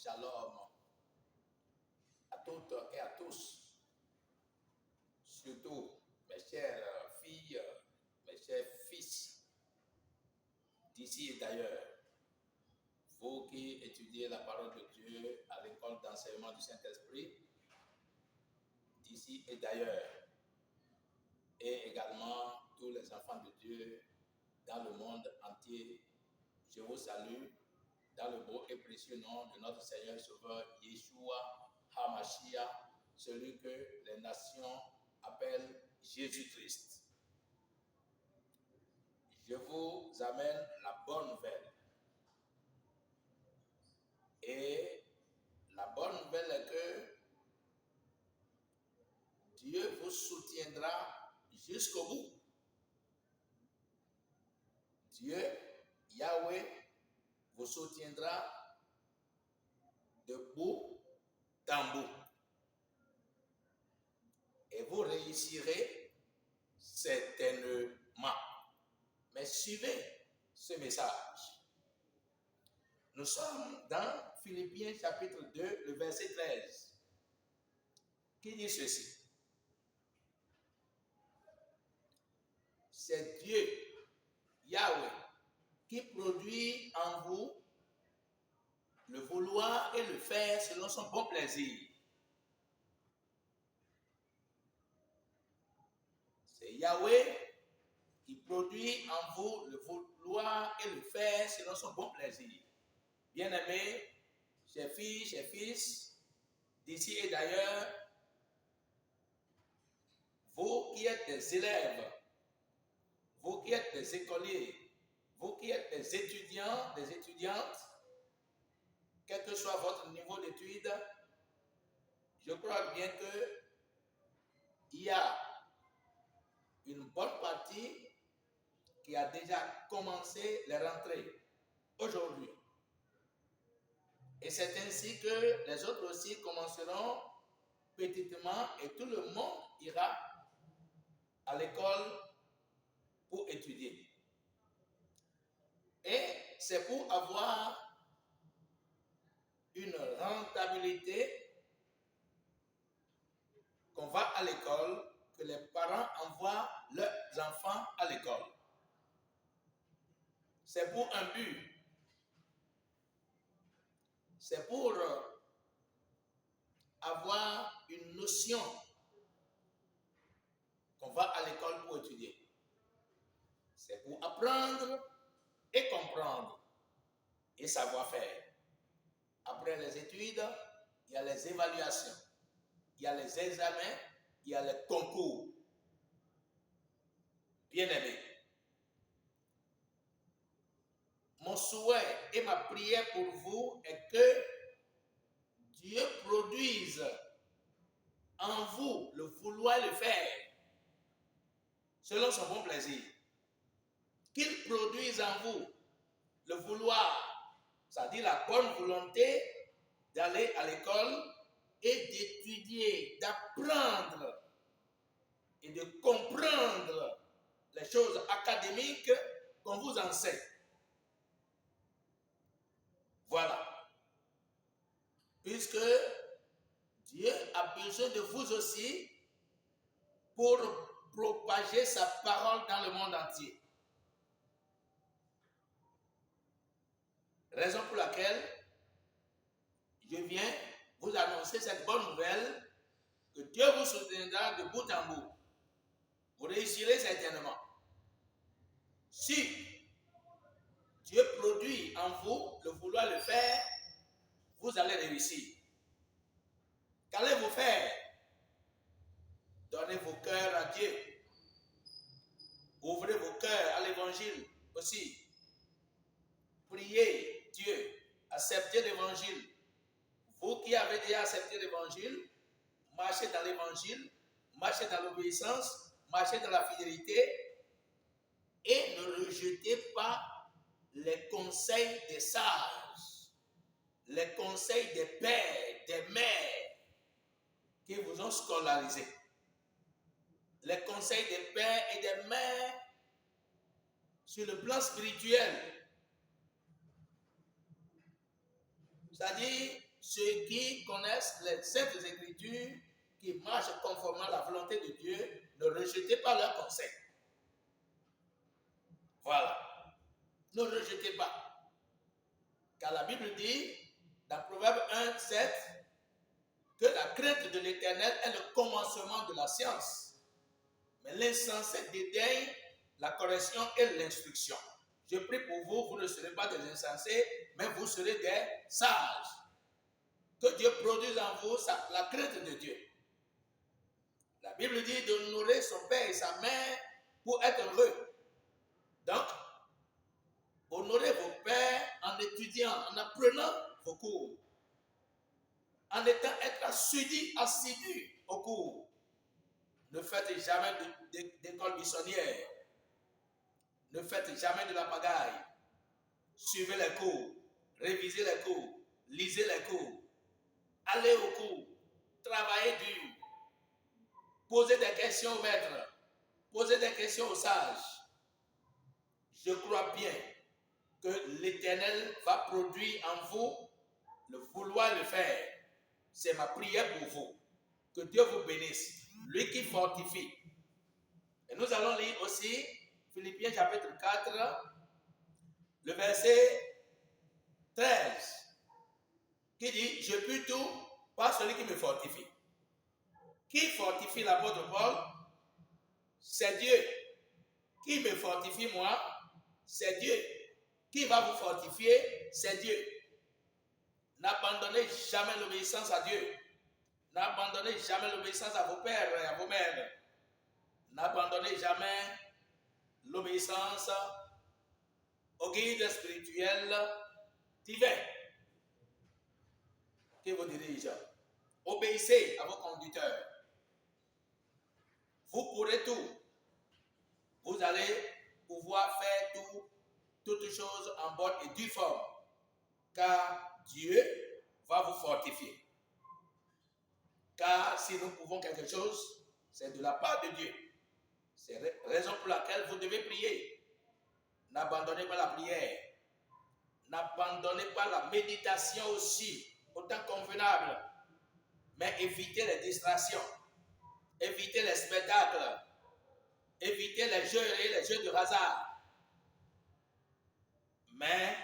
Shalom à toutes et à tous, surtout mes chères filles, mes chers fils, d'ici et d'ailleurs, vous qui étudiez la parole de Dieu à l'école d'enseignement du Saint-Esprit, d'ici et d'ailleurs, et également tous les enfants de Dieu dans le monde entier, je vous salue dans le beau et précieux nom de notre Seigneur Sauveur Yeshua HaMashiach, celui que les nations appellent Jésus-Christ. Je vous amène la bonne nouvelle. Et la bonne nouvelle est que Dieu vous soutiendra jusqu'au bout. Dieu, Yahweh, vous soutiendra de bout en bout. Et vous réussirez certainement. Mais suivez ce message. Nous sommes dans Philippiens chapitre 2, le verset 13, qui dit ceci. C'est Dieu, Yahweh, qui produit en vous le vouloir et le faire selon son bon plaisir. C'est Yahweh qui produit en vous le vouloir et le faire selon son bon plaisir. Bien-aimés, chers filles, chers fils, d'ici et d'ailleurs, vous qui êtes des élèves, vous qui êtes des écoliers, vous qui êtes des étudiants, des étudiantes, quel que soit votre niveau d'études, je crois bien qu'il y a une bonne partie qui a déjà commencé les rentrées aujourd'hui. Et c'est ainsi que les autres aussi commenceront petitement et tout le monde ira à l'école pour étudier. Et c'est pour avoir une rentabilité qu'on va à l'école, que les parents envoient leurs enfants à l'école. C'est pour un but. C'est pour avoir une notion qu'on va à l'école pour étudier. C'est pour apprendre et comprendre et savoir faire. Après les études, il y a les évaluations, il y a les examens, il y a les concours. Bien-aimés, mon souhait et ma prière pour vous est que Dieu produise en vous le vouloir le faire selon son bon plaisir. Qu'il produise en vous le vouloir, c'est-à-dire la bonne volonté d'aller à l'école et d'étudier, d'apprendre et de comprendre les choses académiques qu'on vous enseigne. Voilà. Puisque Dieu a besoin de vous aussi pour propager sa parole dans le monde entier. Raison pour laquelle je viens vous annoncer cette bonne nouvelle que Dieu vous soutiendra de bout en bout. Vous réussirez certainement. Si Dieu produit en vous le vouloir le faire, vous allez réussir. Qu'allez-vous faire? Donnez vos cœurs à Dieu. Ouvrez vos cœurs à l'évangile aussi. Priez Dieu. Acceptez l'évangile. Vous qui avez déjà accepté l'évangile, marchez dans l'évangile, marchez dans l'obéissance, marchez dans la fidélité et ne rejetez pas les conseils des sages, les conseils des pères, des mères qui vous ont scolarisé. Les conseils des pères et des mères sur le plan spirituel. C'est-à-dire ceux qui connaissent les saintes écritures, qui marchent conformément à la volonté de Dieu, ne rejetez pas leurs conseils. Voilà. Ne rejetez pas. Car la Bible dit, dans Proverbe 1, 7, que la crainte de l'Éternel est le commencement de la science. Mais l'insensé dédaigne la correction et l'instruction. Je prie pour vous, vous ne serez pas des insensés, mais vous serez des sages. Que Dieu produise en vous la crainte de Dieu. La Bible dit d'honorer son père et sa mère pour être heureux. Donc, honorez vos pères en étudiant, en apprenant vos cours, en étant assidu au cours. Ne faites jamais d'école buissonnière. Ne faites jamais de la pagaille. Suivez les cours, révisez les cours, lisez les cours, allez au cours, travaillez dur, posez des questions au maître, posez des questions aux sages. Je crois bien que l'Éternel va produire en vous le vouloir le faire. C'est ma prière pour vous. Que Dieu vous bénisse. Lui qui fortifie. Et nous allons lire aussi Philippiens chapitre 4, le verset 13, qui dit, je puis tout par celui qui me fortifie. Qui fortifie l'apôtre Paul? C'est Dieu. Qui me fortifie moi? C'est Dieu. Qui va vous fortifier? C'est Dieu. N'abandonnez jamais l'obéissance à Dieu. N'abandonnez jamais l'obéissance à vos pères et à vos mères. N'abandonnez jamais l'obéissance au guide spirituel divin qui vous dirige. Obéissez à vos conducteurs. Vous pourrez tout. Vous allez pouvoir faire toutes choses en bonne et due forme. Car Dieu va vous fortifier. Car si nous pouvons quelque chose, c'est de la part de Dieu. C'est la raison pour laquelle vous devez prier. N'abandonnez pas la prière. N'abandonnez pas la méditation aussi, autant convenable. Mais évitez les distractions. Évitez les spectacles. Évitez les jeux et les jeux de hasard. Mais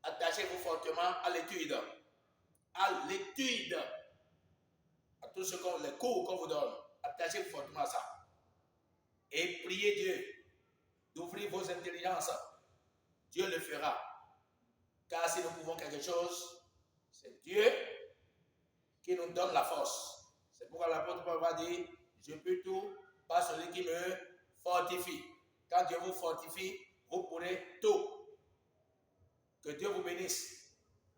attachez-vous fortement à l'étude. À l'étude. À tout ce les cours qu'on vous donne. Attachez-vous fortement à ça. Et priez Dieu d'ouvrir vos intelligences. Dieu le fera. Car si nous pouvons quelque chose, c'est Dieu qui nous donne la force. C'est pourquoi l'apôtre Paul va dire, je peux tout par celui qui me fortifie. Quand Dieu vous fortifie, vous pourrez tout. Que Dieu vous bénisse,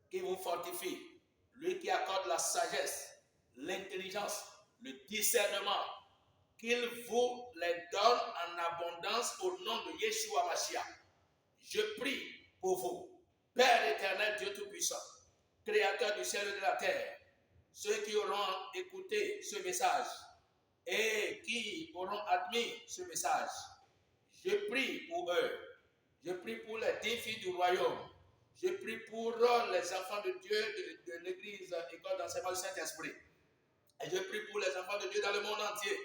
qui vous fortifie. Lui qui accorde la sagesse, l'intelligence, le discernement, qu'il vous les donne en abondance au nom de Yeshua Mashiach. Je prie pour vous, Père éternel, Dieu Tout-Puissant, Créateur du ciel et de la terre, ceux qui auront écouté ce message et qui auront admis ce message, je prie pour eux. Je prie pour les défis du royaume. Je prie pour les enfants de Dieu de l'église, école d'enseignement du Saint-Esprit. Et je prie pour les enfants de Dieu dans le monde entier.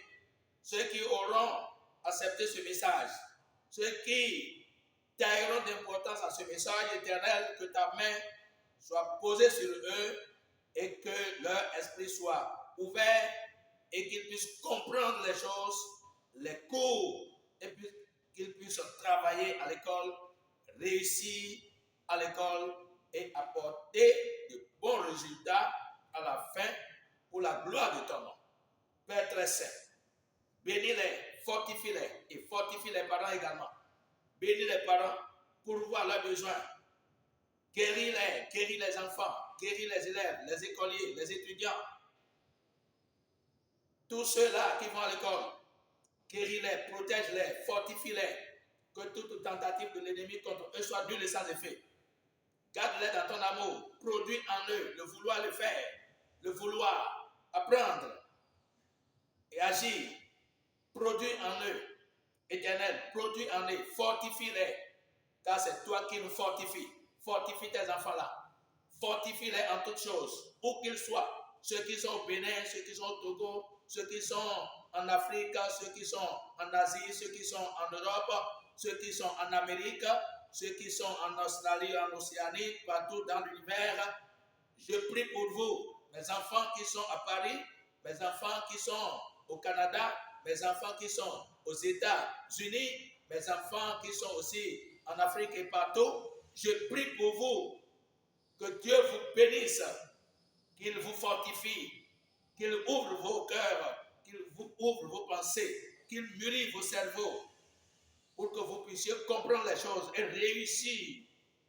Ceux qui auront accepté ce message. Ceux qui tailleront d'importance à ce message éternel, que ta main soit posée sur eux et que leur esprit soit ouvert et qu'ils puissent comprendre les choses, les cours, et puis qu'ils puissent travailler à l'école, réussir à l'école et apporter de bons résultats à la fin pour la gloire de ton nom. Père très saint, bénis-les, fortifie-les et fortifie les parents également. Bénis les parents pour voir leurs besoins. Guéris les enfants, guéris les élèves, les écoliers, les étudiants. Tous ceux-là qui vont à l'école, guéris-les, protège-les, fortifie-les. Que toute tentative de l'ennemi contre eux soit nulle et sans effet. Garde-les dans ton amour. Produis en eux le vouloir le faire, le vouloir apprendre et agir. Produis en eux, éternel, produis en eux, fortifie-les. Car c'est toi qui nous fortifies. Fortifie tes enfants-là. Fortifie-les en toutes choses, où qu'ils soient. Ceux qui sont au Bénin, ceux qui sont au Togo, ceux qui sont en Afrique, ceux qui sont en Asie, ceux qui sont en Europe, ceux qui sont en Amérique, ceux qui sont en Australie, en Océanie, partout dans l'univers. Je prie pour vous, mes enfants qui sont à Paris, mes enfants qui sont au Canada, mes enfants qui sont aux États-Unis, mes enfants qui sont aussi en Afrique et partout. Je prie pour vous, que Dieu vous bénisse, qu'il vous fortifie, qu'il ouvre vos cœurs, qu'il vous ouvre vos pensées, qu'il mûrit vos cerveaux, pour que vous puissiez comprendre les choses et réussir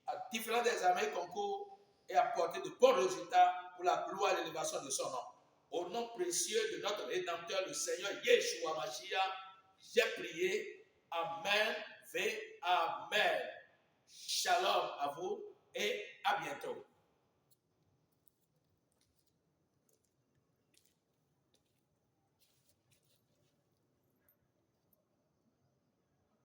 à différents examens et concours et apporter de bons résultats pour la gloire et l'élévation de son nom. Au nom précieux de notre Rédempteur, le Seigneur Yeshua Mashiach, j'ai prié. Amen et Amen. Shalom à vous et à bientôt.